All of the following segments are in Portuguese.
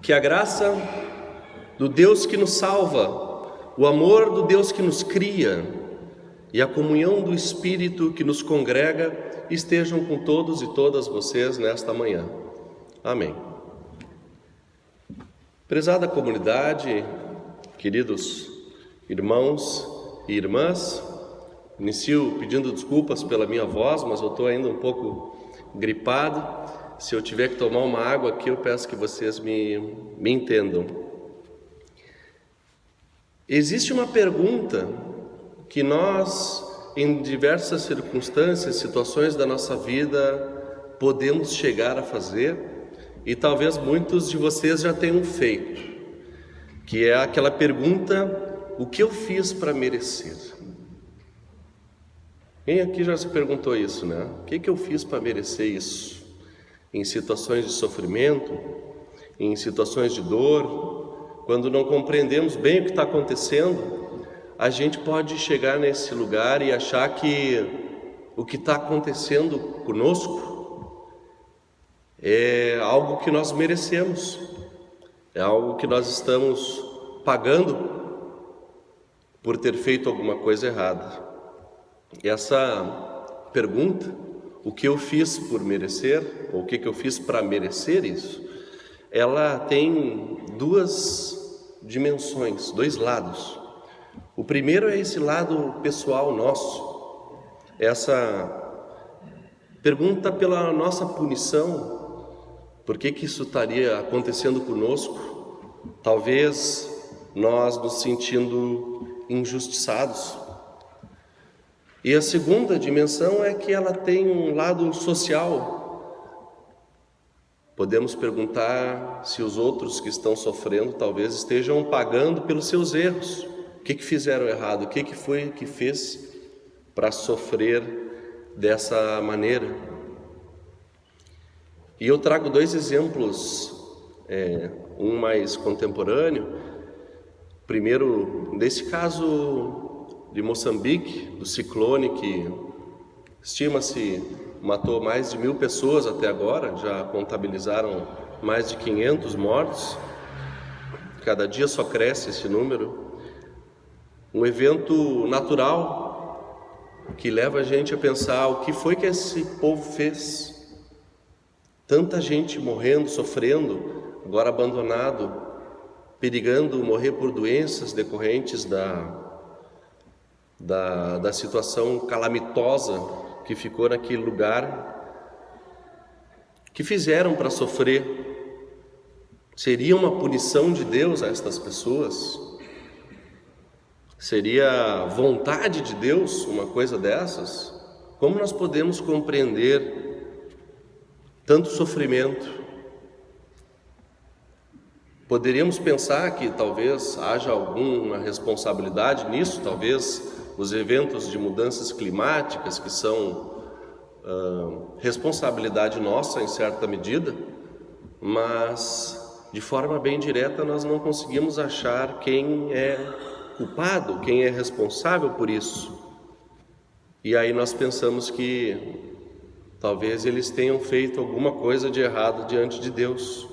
Que a graça do Deus que nos salva, o amor do Deus que nos cria e a comunhão do Espírito que nos congrega estejam com todos e todas vocês nesta manhã. Amém. Prezada comunidade, queridos irmãos e irmãs, inicio pedindo desculpas pela minha voz, mas eu estou ainda um pouco gripado. Se eu tiver que tomar uma água aqui, eu peço que vocês me entendam. Existe uma pergunta que nós, em diversas circunstâncias, situações da nossa vida, podemos chegar a fazer, e talvez muitos de vocês já tenham feito, que é aquela pergunta: o que eu fiz para merecer? Quem aqui já se perguntou isso, né? O que eu fiz para merecer isso? Em situações de sofrimento, em situações de dor, quando não compreendemos bem o que está acontecendo, a gente pode chegar nesse lugar e achar que o que está acontecendo conosco é algo que nós merecemos, é algo que nós estamos pagando por ter feito alguma coisa errada. E essa pergunta, o que eu fiz por merecer, ou o que eu fiz para merecer isso, ela tem duas dimensões, dois lados. O primeiro é esse lado pessoal nosso, essa pergunta pela nossa punição, por que isso estaria acontecendo conosco? Talvez nós nos sentindo injustiçados. E a segunda dimensão é que ela tem um lado social. Podemos perguntar se os outros que estão sofrendo talvez estejam pagando pelos seus erros. O que fizeram errado? O que foi que fez para sofrer dessa maneira? E eu trago dois exemplos, um mais contemporâneo. Primeiro, nesse caso de Moçambique, do ciclone que estima-se matou mais de 1.000 pessoas até agora, já contabilizaram mais de 500 mortos, cada dia só cresce esse número. Um evento natural que leva a gente a pensar o que foi que esse povo fez. Tanta gente morrendo, sofrendo, agora abandonado, perigando morrer por doenças decorrentes da situação calamitosa que ficou naquele lugar. Que fizeram para sofrer? Seria uma punição de Deus a estas pessoas? Seria vontade de Deus uma coisa dessas? Como nós podemos compreender tanto sofrimento? Poderíamos pensar que talvez haja alguma responsabilidade nisso, talvez os eventos de mudanças climáticas, que são responsabilidade nossa em certa medida, mas de forma bem direta nós não conseguimos achar quem é culpado, quem é responsável por isso. E aí nós pensamos que talvez eles tenham feito alguma coisa de errado diante de Deus.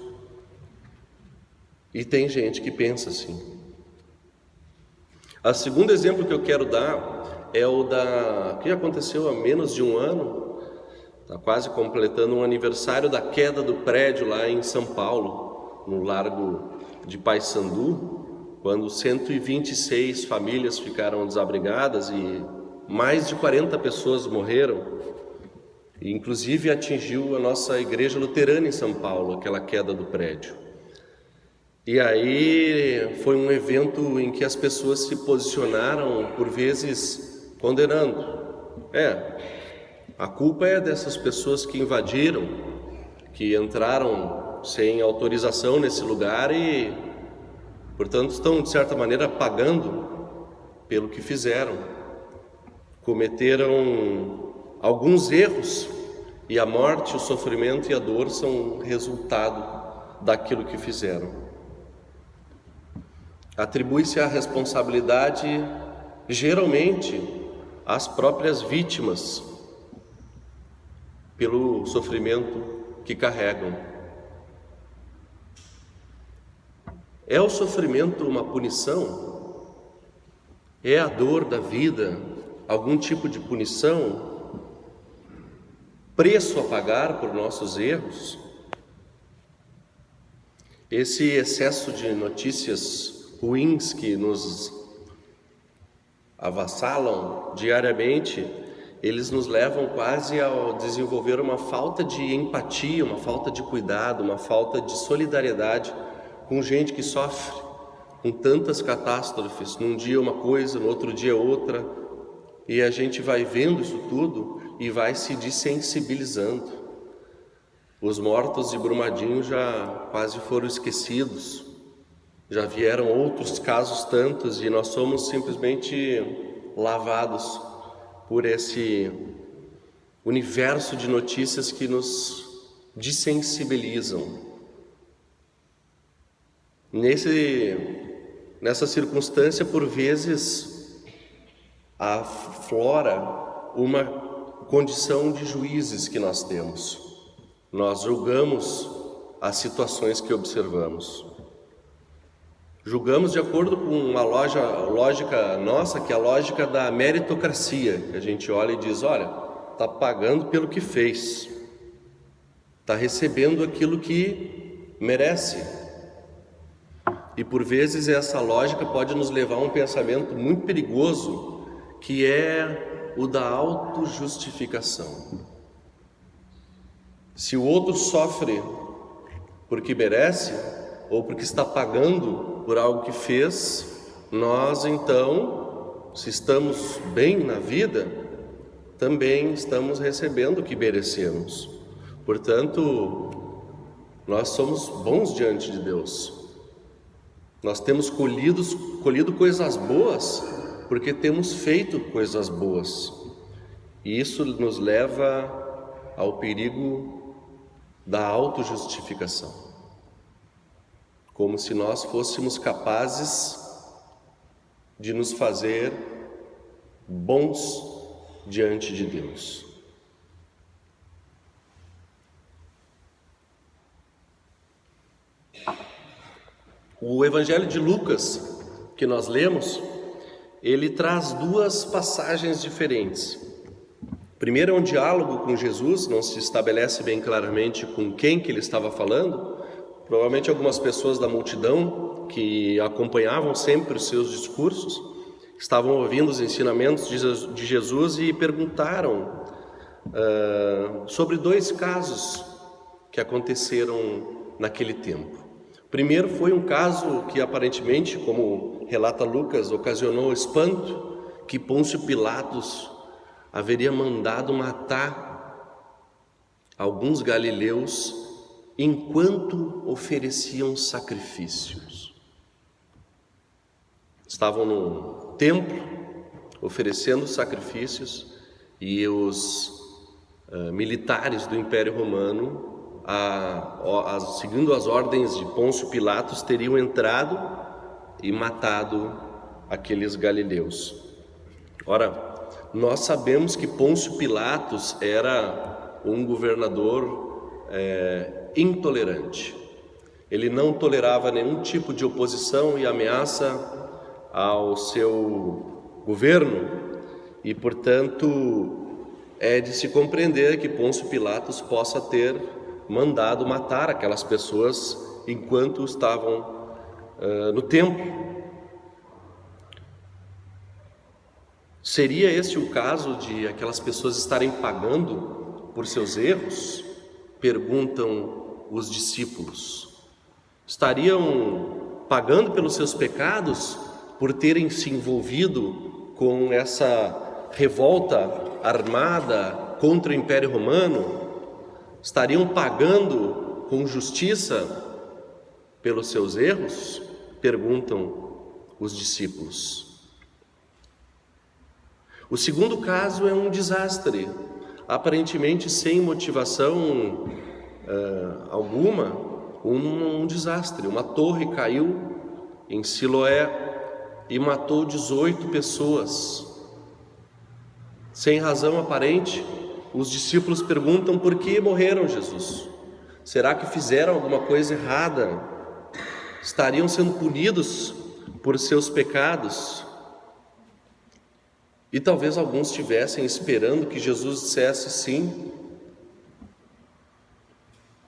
E tem gente que pensa assim. O segundo exemplo que eu quero dar é o que aconteceu há menos de um ano, está quase completando um aniversário da queda do prédio lá em São Paulo, no Largo de Paissandu, quando 126 famílias ficaram desabrigadas e mais de 40 pessoas morreram. E inclusive atingiu a nossa igreja luterana em São Paulo, aquela queda do prédio. E aí foi um evento em que as pessoas se posicionaram, por vezes, condenando. A culpa é dessas pessoas que invadiram, que entraram sem autorização nesse lugar e, portanto, estão, de certa maneira, pagando pelo que fizeram. Cometeram alguns erros e a morte, o sofrimento e a dor são resultado daquilo que fizeram. Atribui-se a responsabilidade, geralmente, às próprias vítimas, pelo sofrimento que carregam. É o sofrimento uma punição? É a dor da vida algum tipo de punição? Preço a pagar por nossos erros? Esse excesso de notícias ruins que nos avassalam diariamente, eles nos levam quase a desenvolver uma falta de empatia, uma falta de cuidado, uma falta de solidariedade com gente que sofre com tantas catástrofes, num dia uma coisa, no outro dia outra, e a gente vai vendo isso tudo e vai se desensibilizando. Os mortos de Brumadinho já quase foram esquecidos, já vieram outros casos tantos e nós somos simplesmente lavados por esse universo de notícias que nos desensibilizam. Nessa circunstância, por vezes, aflora uma condição de juízes que nós temos. Nós julgamos as situações que observamos. Julgamos de acordo com uma lógica nossa, que é a lógica da meritocracia. A gente olha e diz, olha, está pagando pelo que fez, está recebendo aquilo que merece. E por vezes essa lógica pode nos levar a um pensamento muito perigoso, que é o da autojustificação. Se o outro sofre porque merece, ou porque está pagando por algo que fez, nós então, se estamos bem na vida, também estamos recebendo o que merecemos. Portanto, nós somos bons diante de Deus. Nós temos colhido coisas boas porque temos feito coisas boas. E isso nos leva ao perigo da autojustificação. Como se nós fôssemos capazes de nos fazer bons diante de Deus. O Evangelho de Lucas, que nós lemos, ele traz duas passagens diferentes. Primeiro é um diálogo com Jesus, não se estabelece bem claramente com quem que ele estava falando. Provavelmente algumas pessoas da multidão que acompanhavam sempre os seus discursos, estavam ouvindo os ensinamentos de Jesus e perguntaram sobre dois casos que aconteceram naquele tempo. Primeiro foi um caso que aparentemente, como relata Lucas, ocasionou espanto, que Pôncio Pilatos haveria mandado matar alguns galileus enquanto ofereciam sacrifícios. Estavam no templo oferecendo sacrifícios e os militares do Império Romano, seguindo as ordens de Pôncio Pilatos, teriam entrado e matado aqueles galileus. Ora, nós sabemos que Pôncio Pilatos era um governador intolerante. Ele não tolerava nenhum tipo de oposição e ameaça ao seu governo e, portanto, é de se compreender que Pôncio Pilatos possa ter mandado matar aquelas pessoas enquanto estavam no templo. Seria esse o caso de aquelas pessoas estarem pagando por seus erros? Perguntam os discípulos. Estariam pagando pelos seus pecados por terem se envolvido com essa revolta armada contra o Império Romano? Estariam pagando com justiça pelos seus erros? Perguntam os discípulos. O segundo caso é um desastre, aparentemente sem motivação alguma, um desastre. Uma torre caiu em Siloé e matou 18 pessoas. Sem razão aparente, os discípulos perguntam: por que morreram, Jesus? Será que fizeram alguma coisa errada? estariam sendo punidos por seus pecados. E talvez alguns estivessem esperando que Jesus dissesse sim,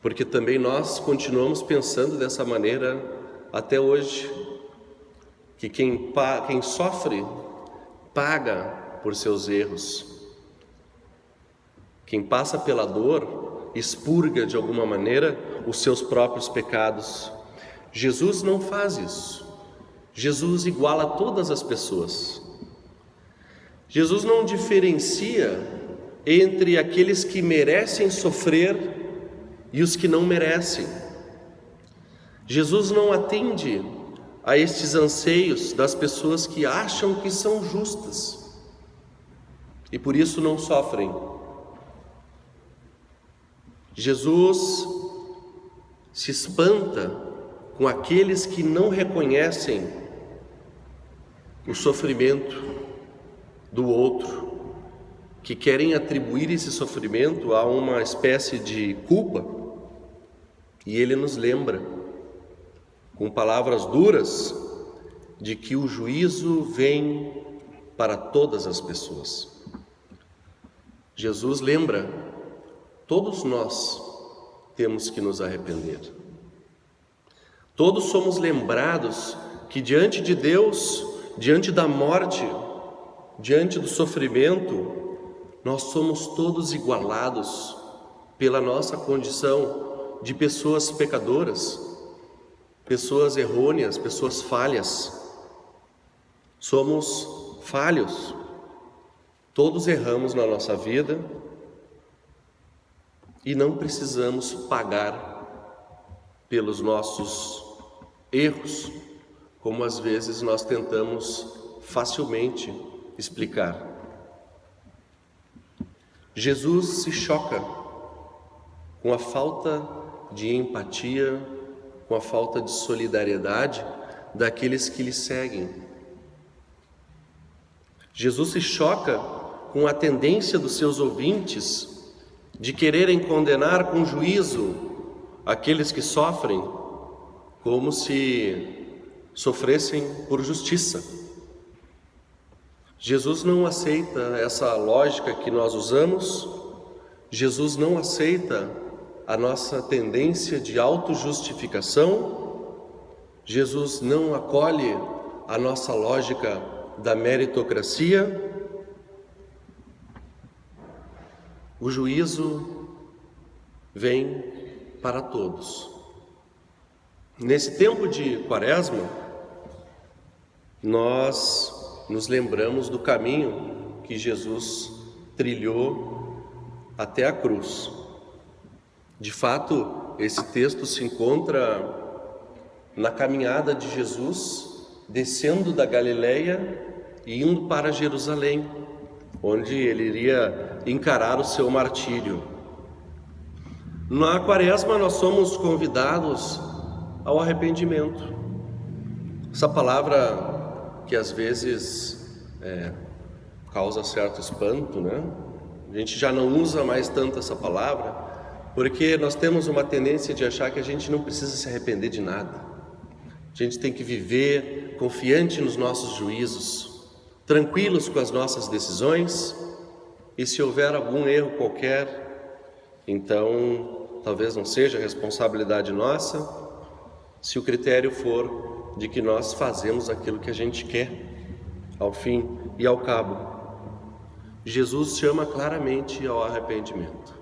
porque também nós continuamos pensando dessa maneira até hoje, que quem sofre paga por seus erros. Quem passa pela dor expurga de alguma maneira os seus próprios pecados. Jesus não faz isso. Jesus iguala todas as pessoas. Jesus não diferencia entre aqueles que merecem sofrer e os que não merecem. Jesus não atende a estes anseios das pessoas que acham que são justas e por isso não sofrem. Jesus se espanta com aqueles que não reconhecem o sofrimento do outro, que querem atribuir esse sofrimento a uma espécie de culpa, e ele nos lembra, com palavras duras, de que o juízo vem para todas as pessoas. Jesus lembra, todos nós temos que nos arrepender. Todos somos lembrados que diante de Deus, diante da morte, diante do sofrimento, nós somos todos igualados pela nossa condição de pessoas pecadoras, pessoas errôneas, pessoas falhas. Somos falhos, todos erramos na nossa vida e não precisamos pagar pelos nossos erros, como às vezes nós tentamos facilmente explicar. Jesus se choca com a falta de empatia, com a falta de solidariedade daqueles que lhe seguem. Jesus se choca com a tendência dos seus ouvintes de quererem condenar com juízo aqueles que sofrem, como se sofressem por justiça. Jesus não aceita essa lógica que nós usamos. Jesus não aceita a nossa tendência de autojustificação. Jesus não acolhe a nossa lógica da meritocracia. O juízo vem para todos. Nesse tempo de Quaresma, nós nos lembramos do caminho que Jesus trilhou até a cruz. De fato, esse texto se encontra na caminhada de Jesus, descendo da Galileia e indo para Jerusalém, onde ele iria encarar o seu martírio. Na Quaresma nós somos convidados ao arrependimento. Essa palavra que às vezes causa certo espanto, né? A gente já não usa mais tanto essa palavra, porque nós temos uma tendência de achar que a gente não precisa se arrepender de nada. A gente tem que viver confiante nos nossos juízos, tranquilos com as nossas decisões, e se houver algum erro qualquer, então talvez não seja responsabilidade nossa, se o critério for de que nós fazemos aquilo que a gente quer, ao fim e ao cabo. Jesus chama claramente ao arrependimento.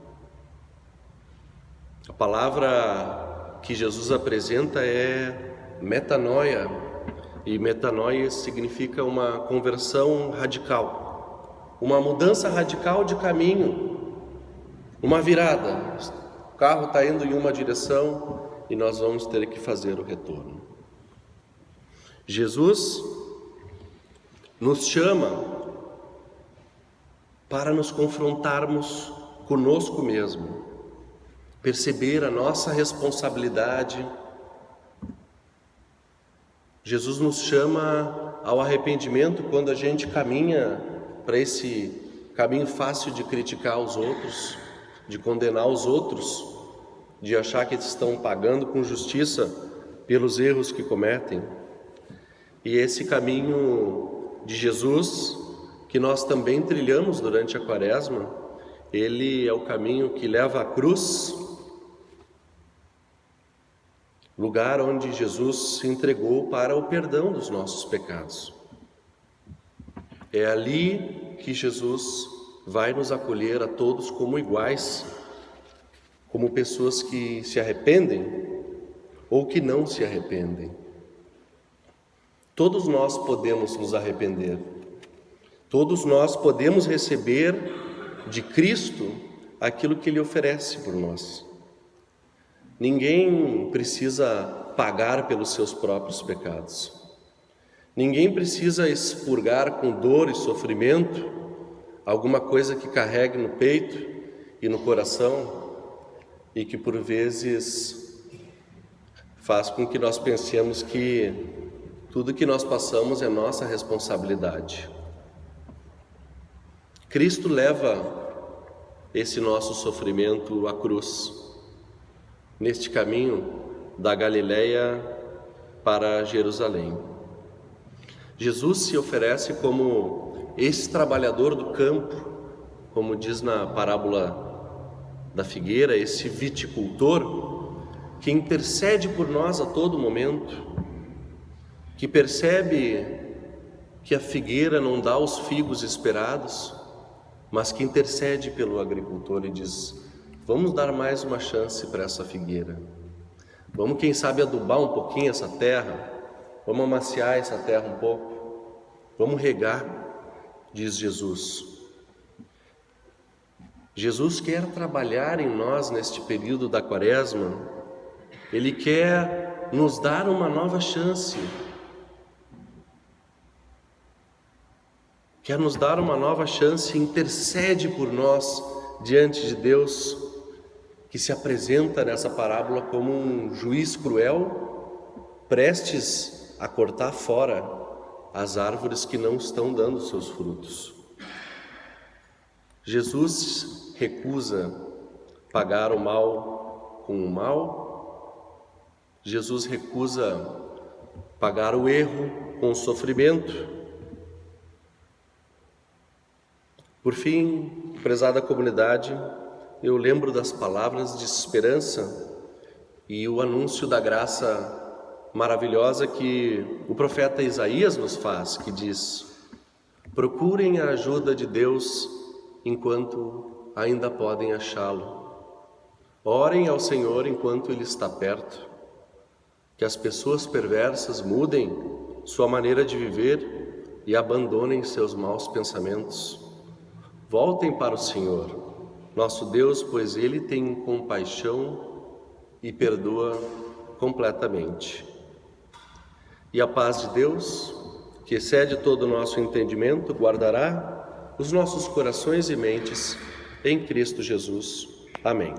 A palavra que Jesus apresenta é metanoia, e metanoia significa uma conversão radical, uma mudança radical de caminho, uma virada. O carro está indo em uma direção e nós vamos ter que fazer o retorno. Jesus nos chama para nos confrontarmos conosco mesmo, perceber a nossa responsabilidade. Jesus nos chama ao arrependimento quando a gente caminha para esse caminho fácil de criticar os outros, de condenar os outros, de achar que estão pagando com justiça pelos erros que cometem. E esse caminho de Jesus, que nós também trilhamos durante a Quaresma, ele é o caminho que leva à cruz, lugar onde Jesus se entregou para o perdão dos nossos pecados. É ali que Jesus vai nos acolher a todos como iguais, como pessoas que se arrependem ou que não se arrependem. Todos nós podemos nos arrepender. Todos nós podemos receber de Cristo aquilo que Ele oferece por nós. Ninguém precisa pagar pelos seus próprios pecados. Ninguém precisa expurgar com dor e sofrimento alguma coisa que carregue no peito e no coração e que por vezes faz com que nós pensemos que tudo que nós passamos é nossa responsabilidade. Cristo leva esse nosso sofrimento à cruz, neste caminho da Galileia para Jerusalém. Jesus se oferece como esse trabalhador do campo, como diz na parábola da figueira, esse viticultor que intercede por nós a todo momento, que percebe que a figueira não dá os figos esperados, mas que intercede pelo agricultor e diz: vamos dar mais uma chance para essa figueira. Vamos, quem sabe, adubar um pouquinho essa terra. Vamos amaciar essa terra um pouco. Vamos regar, diz Jesus. Jesus quer trabalhar em nós neste período da Quaresma. Ele quer nos dar uma nova chance. Quer nos dar uma nova chance, intercede por nós diante de Deus, que se apresenta nessa parábola como um juiz cruel, prestes a cortar fora as árvores que não estão dando seus frutos. Jesus recusa pagar o mal com o mal. Jesus recusa pagar o erro com o sofrimento. Por fim, prezada comunidade, eu lembro das palavras de esperança e o anúncio da graça maravilhosa que o profeta Isaías nos faz, que diz: procurem a ajuda de Deus enquanto ainda podem achá-lo. Orem ao Senhor enquanto Ele está perto. Que as pessoas perversas mudem sua maneira de viver e abandonem seus maus pensamentos. Voltem para o Senhor, nosso Deus, pois Ele tem compaixão e perdoa completamente. E a paz de Deus, que excede todo o nosso entendimento, guardará os nossos corações e mentes em Cristo Jesus. Amém.